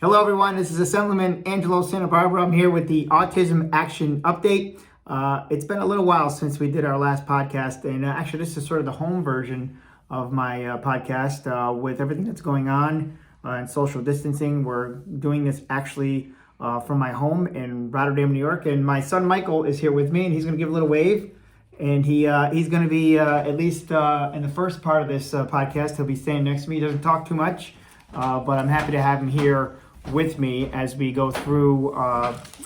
Hello everyone, this is Assemblyman Angelo Santa Barbara. I'm here with the Autism Action Update. It's been a little while since we did our last podcast, and actually this is sort of the home version of my podcast with everything that's going on and social distancing. We're doing this actually from my home in Rotterdam, New York, and my son Michael is here with me, and he's going to give a little wave. And he's going to be, at least in the first part of this podcast, he'll be staying next to me. He doesn't talk too much, but I'm happy to have him here with me as we go through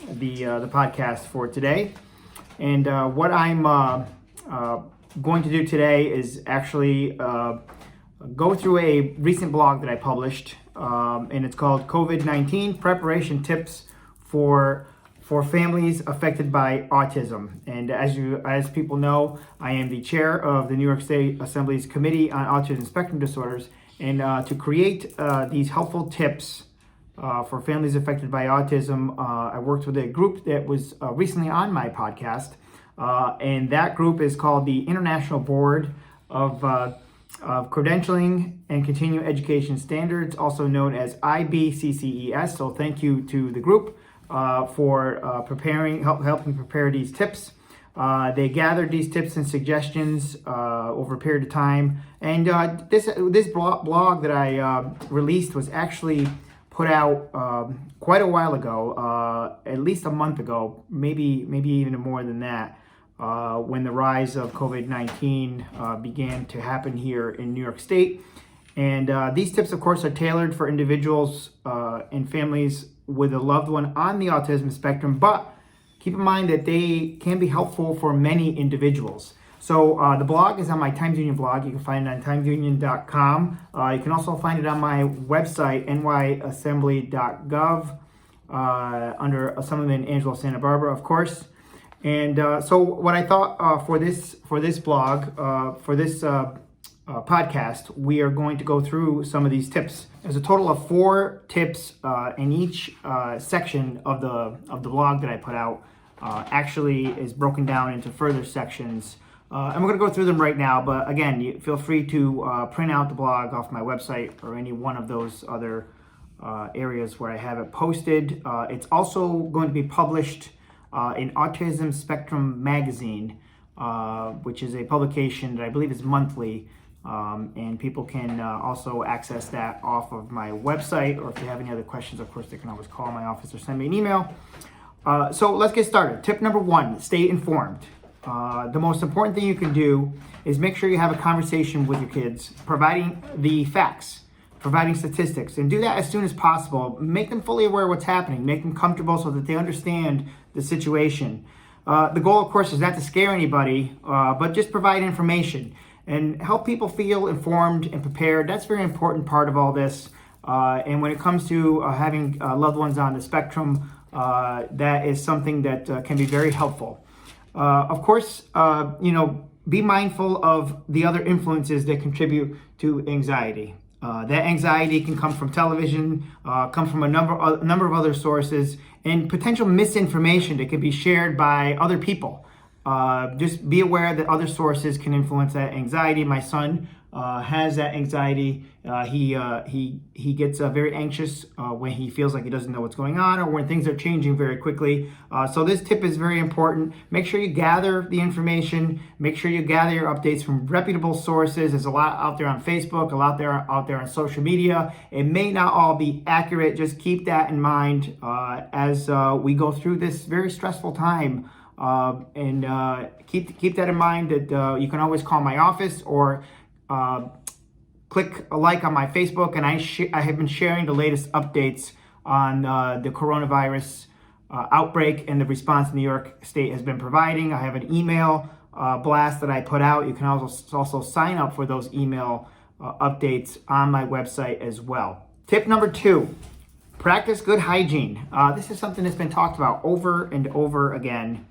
the podcast for today. And what I'm going to do today is actually go through a recent blog that I published, and it's called COVID-19 Preparation Tips for Families Affected by Autism. And as people know, I am the chair of the New York State Assembly's Committee on Autism Spectrum Disorders, and to create these helpful tips for families affected by autism, I worked with a group that was recently on my podcast, and that group is called the International Board of Credentialing and Continuing Education Standards, also known as IBCCES. So thank you to the group for helping prepare these tips. They gathered these tips and suggestions over a period of time, and this blog that I released was actually put out quite a while ago, at least a month ago, maybe even more than that, when the rise of COVID-19 began to happen here in New York State. And these tips, of course, are tailored for individuals and families with a loved one on the autism spectrum, but keep in mind that they can be helpful for many individuals. So the blog is on my Times Union blog. You can find it on timesunion.com. You can also find it on my website, nyassembly.gov, under Assemblyman Angelo Santa Barbara, of course. And so what I thought for this blog, for this podcast, we are going to go through some of these tips. There's a total of 4 tips in each section of the blog that I put out. Actually is broken down into further sections. And we're going to go through them right now, but again, you feel free to print out the blog off my website or any one of those other areas where I have it posted. It's also going to be published in Autism Spectrum magazine, which is a publication that I believe is monthly, and people can also access that off of my website, or if they have any other questions, of course, they can always call my office or send me an email. So let's get started. Tip number 1, stay informed. The most important thing you can do is make sure you have a conversation with your kids, providing the facts, providing statistics, and do that as soon as possible. Make them fully aware of what's happening, make them comfortable so that they understand the situation. The goal, of course, is not to scare anybody, but just provide information and help people feel informed and prepared. That's a very important part of all this. And when it comes to having loved ones on the spectrum, that is something that can be very helpful. Of course, be mindful of the other influences that contribute to anxiety. That anxiety can come from television, come from a number of other sources, and potential misinformation that can be shared by other people. Just be aware that other sources can influence that anxiety. My son has that anxiety. He gets very anxious when he feels like he doesn't know what's going on, or when things are changing very quickly. So this tip is very important. Make sure you gather the information. Make sure you gather your updates from reputable sources. There's a lot out there on Facebook, a lot out there on social media. It may not all be accurate. Just keep that in mind as we go through this very stressful time. And keep that in mind that you can always call my office or click a like on my Facebook, and I have been sharing the latest updates on the coronavirus outbreak and the response New York State has been providing. I have an email blast that I put out. You can also sign up for those email updates on my website as well. Tip number 2, practice good hygiene. This is something that's been talked about over and over again.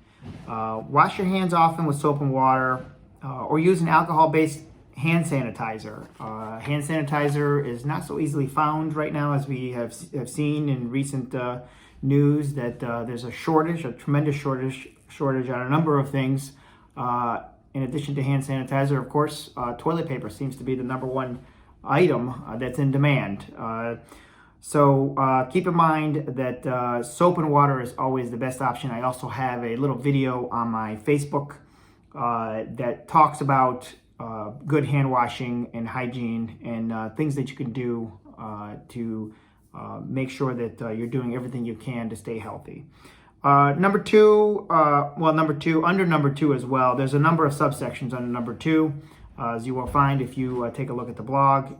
Wash your hands often with soap and water, or use an alcohol-based hand sanitizer. Hand sanitizer is not so easily found right now, as we have seen in recent news that there's a tremendous shortage on a number of things. In addition to hand sanitizer, of course, toilet paper seems to be the number one item that's in demand. So keep in mind that soap and water is always the best option. I also have a little video on my Facebook that talks about good hand washing and hygiene and things that you can do to make sure that you're doing everything you can to stay healthy. Number two, under number two as well, there's a number of subsections under number two, as you will find if you take a look at the blog.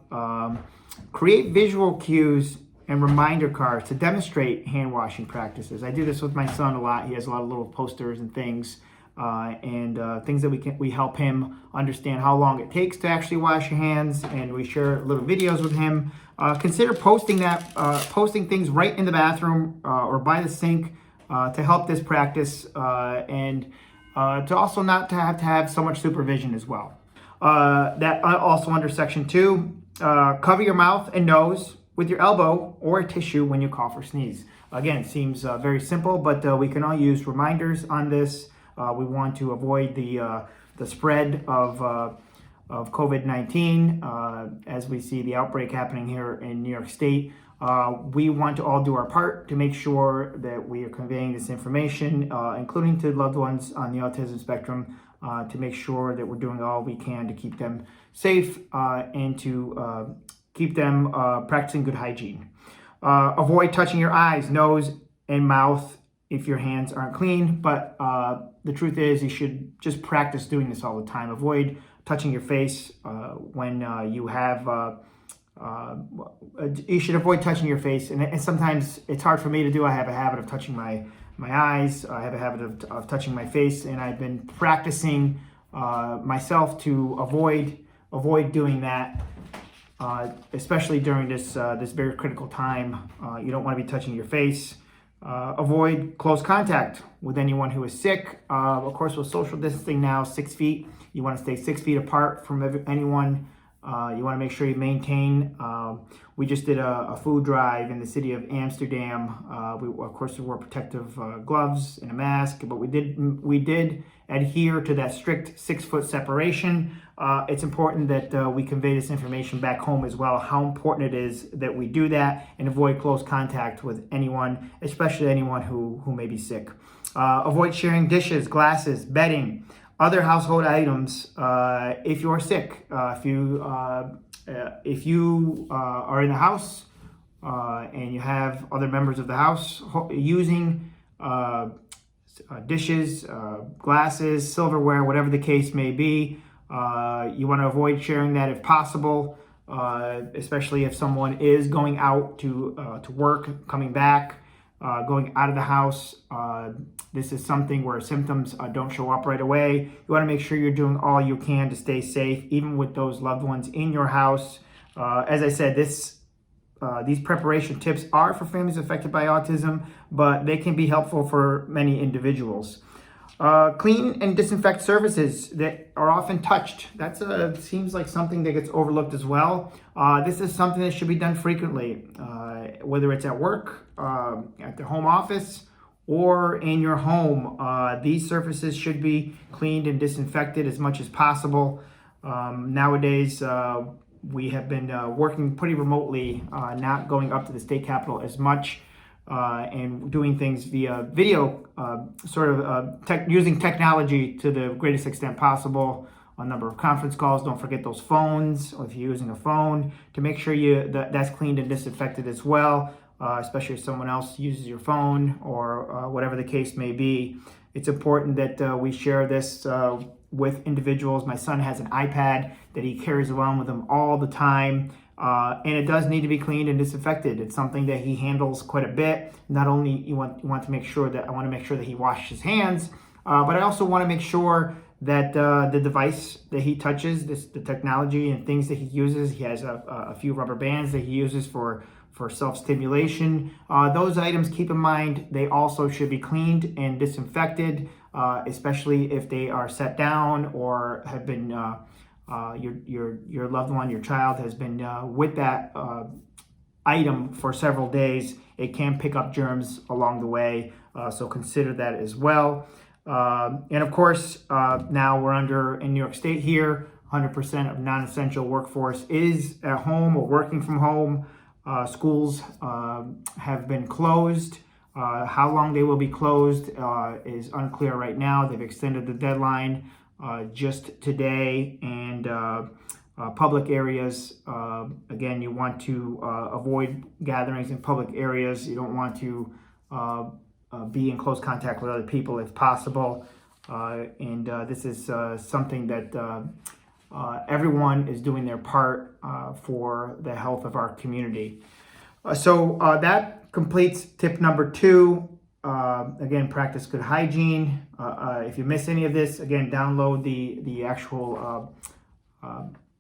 Create visual cues and reminder cards to demonstrate hand washing practices. I do this with my son a lot. He has a lot of little posters and things. Things that we help him understand how long it takes to actually wash your hands, and we share little videos with him. Consider posting things right in the bathroom or by the sink to help this practice, and to also not to have so much supervision as well. That also under section 2, cover your mouth and nose with your elbow or a tissue when you cough or sneeze. Again, it seems very simple, but we can all use reminders on this. We want to avoid the spread of COVID-19 as we see the outbreak happening here in New York State. We want to all do our part to make sure that we are conveying this information, including to loved ones on the autism spectrum, to make sure that we're doing all we can to keep them safe and to keep them practicing good hygiene. Avoid touching your eyes, nose, and mouth if your hands aren't clean, but the truth is you should just practice doing this all the time. Avoid touching your face when you have, you should avoid touching your face, and sometimes it's hard for me to do. I have a habit of touching my eyes, I have a habit of touching my face, and I've been practicing myself to avoid doing that, especially during this very critical time. You don't want to be touching your face. Avoid close contact with anyone who is sick. Of course, with social distancing now, 6 feet, you want to stay 6 feet apart from anyone. You want to make sure you maintain. We just did a food drive in the city of Amsterdam. We wore protective gloves and a mask, but we did adhere to that strict 6-foot separation. It's important that we convey this information back home as well, how important it is that we do that and avoid close contact with anyone, especially anyone who may be sick. Avoid sharing dishes, glasses, bedding, other household items if you are sick. If you are in the house and you have other members of the house using dishes, glasses, silverware, whatever the case may be, you want to avoid sharing that if possible, especially if someone is going out to work, coming back, going out of the house. This is something where symptoms don't show up right away. You want to make sure you're doing all you can to stay safe, even with those loved ones in your house. As I said, these preparation tips are for families affected by autism, but they can be helpful for many individuals. Clean and disinfect surfaces that are often touched. That seems like something that gets overlooked as well. This is something that should be done frequently, whether it's at work, at the home office, or in your home. These surfaces should be cleaned and disinfected as much as possible. Nowadays, we have been working pretty remotely, not going up to the state capitol as much, and doing things via video, using technology to the greatest extent possible. A number of conference calls. Don't forget those phones, or if you're using a phone, to make sure that's cleaned and disinfected as well, especially if someone else uses your phone or whatever the case may be. It's important that we share this with individuals. My son has an iPad that he carries around with him all the time. And it does need to be cleaned and disinfected. It's something that he handles quite a bit. Not only I want to make sure that he washes his hands, but I also want to make sure that the device that he touches, the technology and things that he uses, he has a few rubber bands that he uses for self-stimulation. Those items, keep in mind, they also should be cleaned and disinfected, especially if they are set down or have been your loved one, your child has been with that item for several days. It can pick up germs along the way, so consider that as well. And of course, now we're in New York State here, 100% of non-essential workforce is at home or working from home. Schools have been closed. How long they will be closed is unclear right now. They've extended the deadline just today, and public areas, again, you want to avoid gatherings in public areas. You don't want to be in close contact with other people if possible. And this is something that everyone is doing their part for the health of our community. So that completes tip number 2. Again, practice good hygiene. If you miss any of this, again, download the actual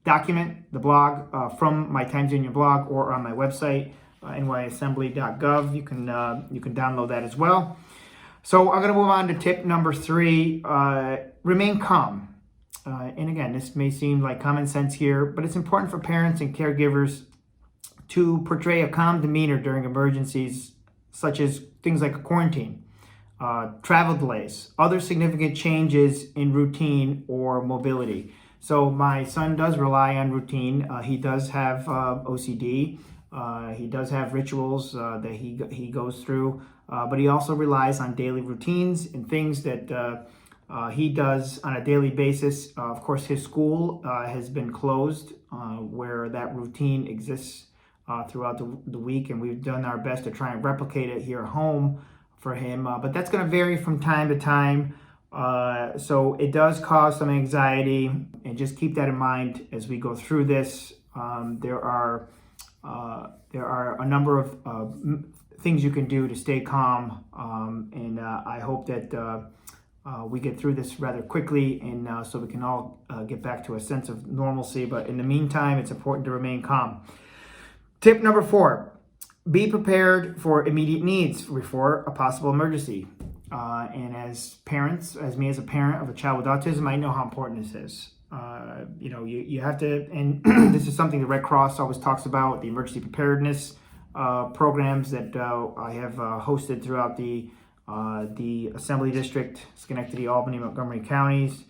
document, the blog, from my Times Union blog or on my website, nyassembly.gov. You can download that as well. So I'm going to move on to tip number 3, remain calm. And again, this may seem like common sense here, but it's important for parents and caregivers to portray a calm demeanor during emergencies, such as things like a quarantine, travel delays, other significant changes in routine or mobility. So my son does rely on routine. He does have OCD. He does have rituals that he goes through, but he also relies on daily routines and things that he does on a daily basis. Of course, his school has been closed, where that routine exists throughout the week, and we've done our best to try and replicate it here at home for him. But that's going to vary from time to time. So it does cause some anxiety, and just keep that in mind as we go through this. There are a number of things you can do to stay calm, and I hope that we get through this rather quickly, and so we can all get back to a sense of normalcy. But in the meantime, it's important to remain calm. Tip number 4, be prepared for immediate needs before a possible emergency. And as parents, as me as a parent of a child with autism, I know how important this is. You have to, and this is something the Red Cross always talks about, the emergency preparedness programs that I have hosted throughout the Assembly District, Schenectady, Albany, Montgomery counties.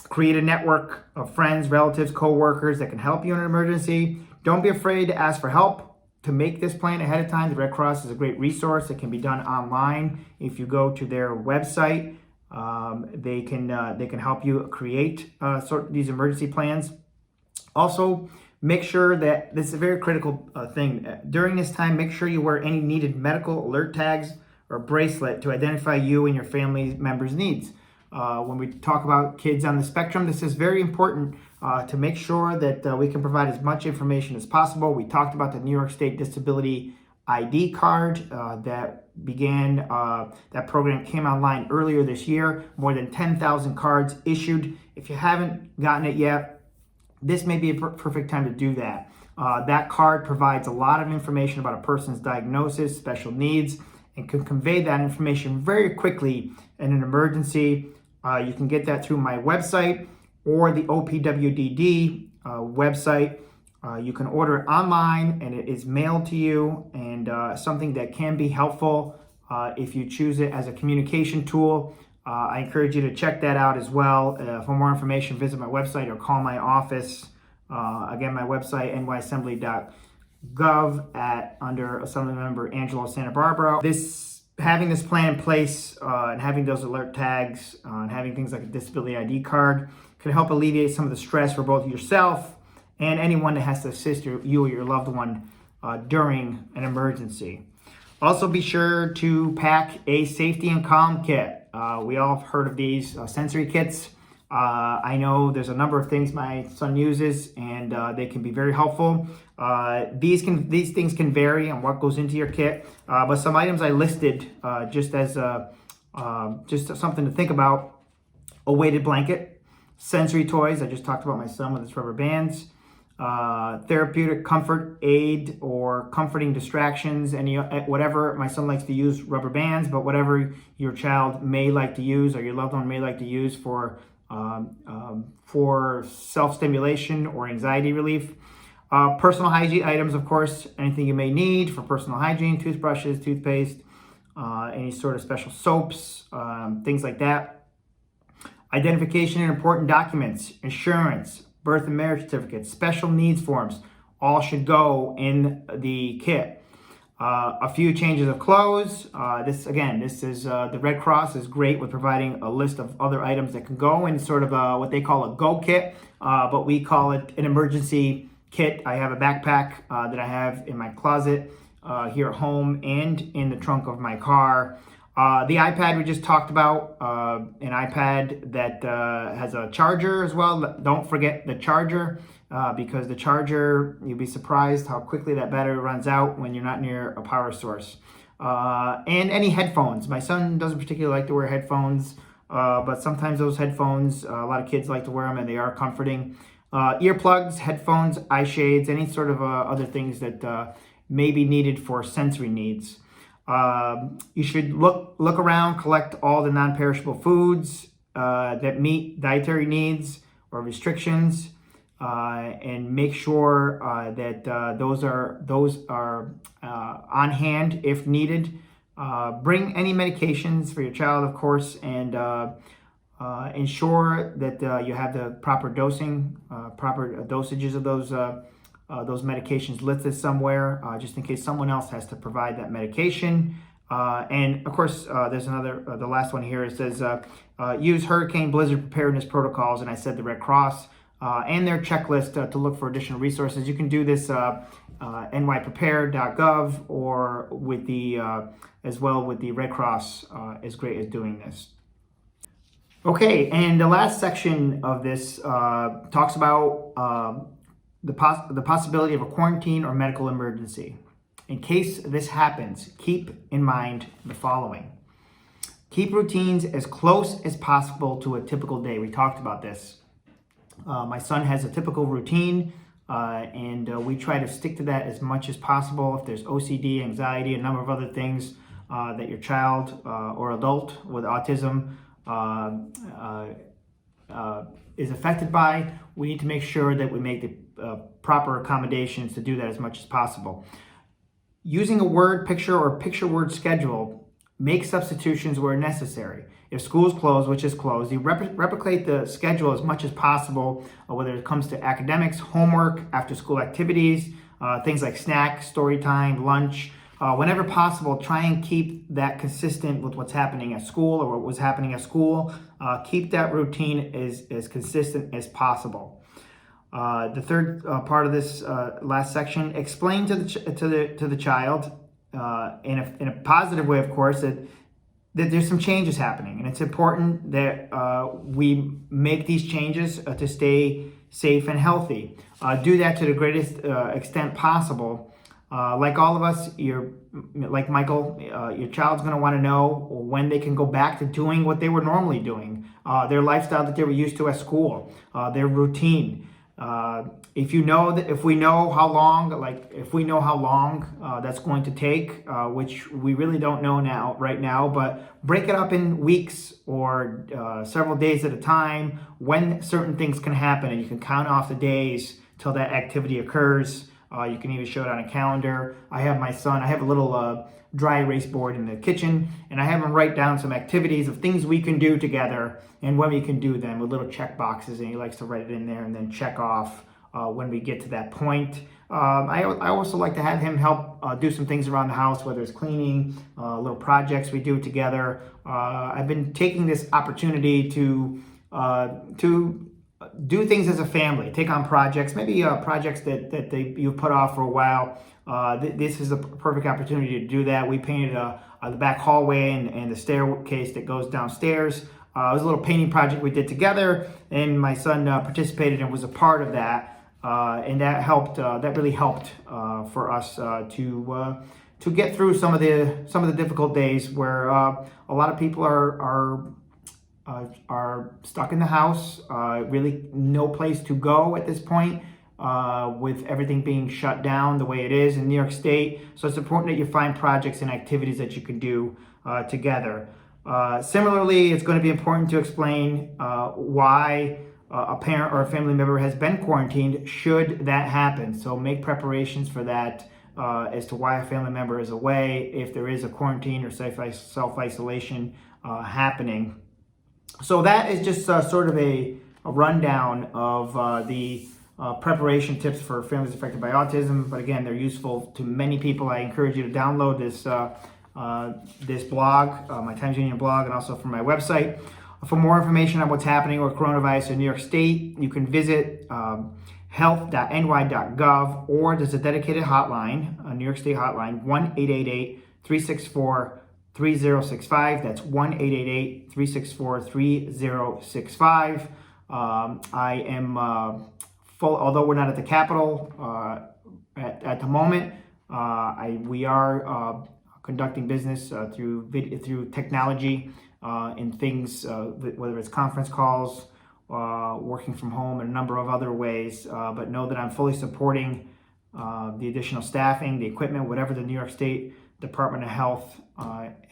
Create a network of friends, relatives, co-workers that can help you in an emergency. Don't be afraid to ask for help. To make this plan ahead of time, the Red Cross is a great resource that can be done online. If you go to their website, they can help you create these emergency plans. Also, make sure that this is a very critical thing. During this time, make sure you wear any needed medical alert tags or bracelet to identify you and your family members' needs. When we talk about kids on the spectrum, this is very important to make sure that we can provide as much information as possible. We talked about the New York State Disability ID card that began, that program came online earlier this year. More than 10,000 cards issued. If you haven't gotten it yet, this may be a perfect time to do that. That card provides a lot of information about a person's diagnosis, special needs, and can convey that information very quickly in an emergency. You can get that through my website or the OPWDD website. You can order it online, and it is mailed to you, and something that can be helpful if you choose it as a communication tool. I encourage you to check that out as well. For more information, visit my website or call my office. Again, my website, nyassembly.gov, under Assembly Member Angelo Santa Barbara. Having this plan in place and having those alert tags and having things like a disability ID card can help alleviate some of the stress for both yourself and anyone that has to assist you or your loved one during an emergency. Also, be sure to pack a safety and calm kit. We all have heard of these sensory kits. I know there's a number of things my son uses, and they can be very helpful. These things can vary on what goes into your kit, but some items I listed just as just something to think about: a weighted blanket, sensory toys. I just talked about my son with his rubber bands. Therapeutic comfort aid or comforting distractions, whatever. My son likes to use rubber bands, but whatever your child may like to use or your loved one may like to use for self-stimulation or anxiety relief. Personal hygiene items, of course, anything you may need for personal hygiene: toothbrushes, toothpaste, any sort of special soaps, things like that. Identification and important documents: insurance, birth and marriage certificates, special needs forms, all should go in the kit. A few changes of clothes. This is the Red Cross is great with providing a list of other items that can go in sort of what they call a go kit, but we call it an emergency kit. I have a backpack that I have in my closet here at home and in the trunk of my car. The iPad we just talked about, an iPad that has a charger as well. Don't forget the charger. Because the charger, you'll be surprised how quickly that battery runs out when you're not near a power source. And any headphones. My son doesn't particularly like to wear headphones, but sometimes those headphones, a lot of kids like to wear them and they are comforting. Earplugs, headphones, eye shades, any sort of other things that may be needed for sensory needs. You should look around, collect all the non-perishable foods that meet dietary needs or restrictions. And make sure that those are on hand if needed. Bring any medications for your child, of course, and ensure that you have the proper dosing, proper dosages of those medications listed somewhere, just in case someone else has to provide that medication. And of course, there's another, the last one here. It says use hurricane blizzard preparedness protocols, and I said the Red Cross. And their checklist to look for additional resources. You can do this nyprepared.gov or with the as well with the Red Cross is great at doing this. Okay, and the last section of this talks about the possibility of a quarantine or medical emergency. In case this happens, keep in mind the following. Keep routines as close as possible to a typical day. We talked about this. My son has a typical routine, and we try to stick to that as much as possible. If there's OCD, anxiety, a number of other things that your child or adult with autism is affected by, we need to make sure that we make the proper accommodations to do that as much as possible. Using a word picture or picture word schedule, make substitutions where necessary. If school's closed, which is closed, you replicate the schedule as much as possible, whether it comes to academics, homework, after school activities, things like snacks, story time, lunch. Whenever possible, try and keep that consistent with what's happening at school or what was happening at school. Keep that routine as consistent as possible. The third part of this last section, explain to the child in a positive way, of course, that there's some changes happening, and it's important that we make these changes to stay safe and healthy. Do that to the greatest extent possible. Like all of us, like Michael, your child's going to want to know when they can go back to doing what they were normally doing, their lifestyle that they were used to at school, their routine. If we know how long that's going to take, which we really don't know right now, but break it up in weeks or several days at a time when certain things can happen, and you can count off the days till that activity occurs. You can even show it on a calendar. I have a little dry erase board in the kitchen, and I have him write down some activities of things we can do together and when we can do them with little check boxes, and he likes to write it in there and then check off when we get to that point. I also like to have him help do some things around the house, whether it's cleaning, little projects we do together. I've been taking this opportunity to do things as a family, take on projects, maybe projects that you've put off for a while. This is a perfect opportunity to do that. We painted the back hallway and the staircase that goes downstairs. It was a little painting project we did together, and my son participated and was a part of that. And that helped. That really helped for us to get through some of the difficult days where a lot of people are stuck in the house. Really, no place to go at this point. With everything being shut down the way it is in New York State. So it's important that you find projects and activities that you can do together. Similarly, it's going to be important to explain why a parent or a family member has been quarantined should that happen. So make preparations for that as to why a family member is away, if there is a quarantine or self-isolation happening. So that is just sort of a rundown of the preparation tips for families affected by autism. But again, they're useful to many people. I encourage you to download this blog, my Times Union blog, and also from my website. For more information on what's happening with coronavirus in New York State, you can visit health.ny.gov, or there's a dedicated hotline, a New York State hotline, 1-888-364-3065. That's 1-888-364-3065. I am full, although we're not at the Capitol at the moment. We are conducting business through technology in things, whether it's conference calls, working from home, and a number of other ways. But know that I'm fully supporting the additional staffing, the equipment, whatever the New York State Department of Health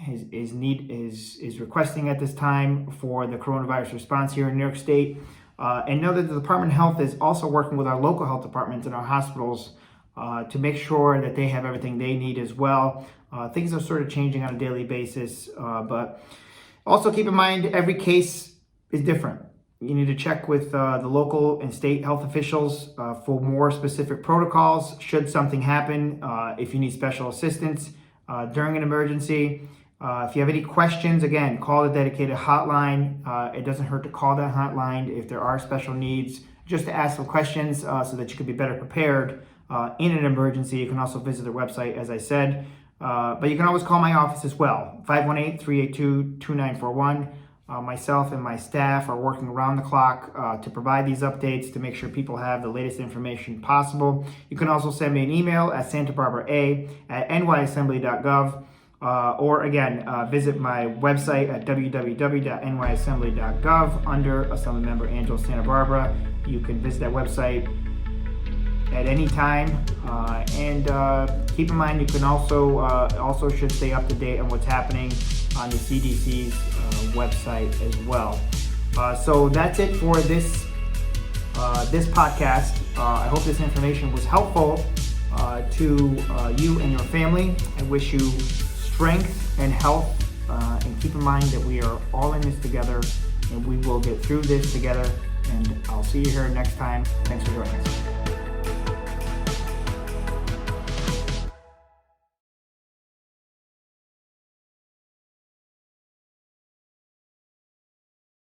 is requesting at this time for the coronavirus response here in New York State. And know that the Department of Health is also working with our local health departments and our hospitals to make sure that they have everything they need as well. Things are sort of changing on a daily basis, but also keep in mind every case is different. You need to check with the local and state health officials for more specific protocols should something happen, if you need special assistance during an emergency. If you have any questions, again, call the dedicated hotline. It doesn't hurt to call that hotline if there are special needs, just to ask some questions so that you can be better prepared in an emergency. You can also visit their website, as I said. But you can always call my office as well, 518-382-2941. Myself and my staff are working around the clock to provide these updates to make sure people have the latest information possible. You can also send me an email at santabarbara@nyassembly.gov, or again, visit my website at www.nyassembly.gov under Assemblymember Angela Santa Barbara. You can visit that website at any time, and keep in mind you can also should stay up to date on what's happening on the CDC's website as well. So that's it for this podcast. I hope this information was helpful to you and your family. I wish you strength and health, and keep in mind that we are all in this together, and we will get through this together. And I'll see you here next time. Thanks for joining us.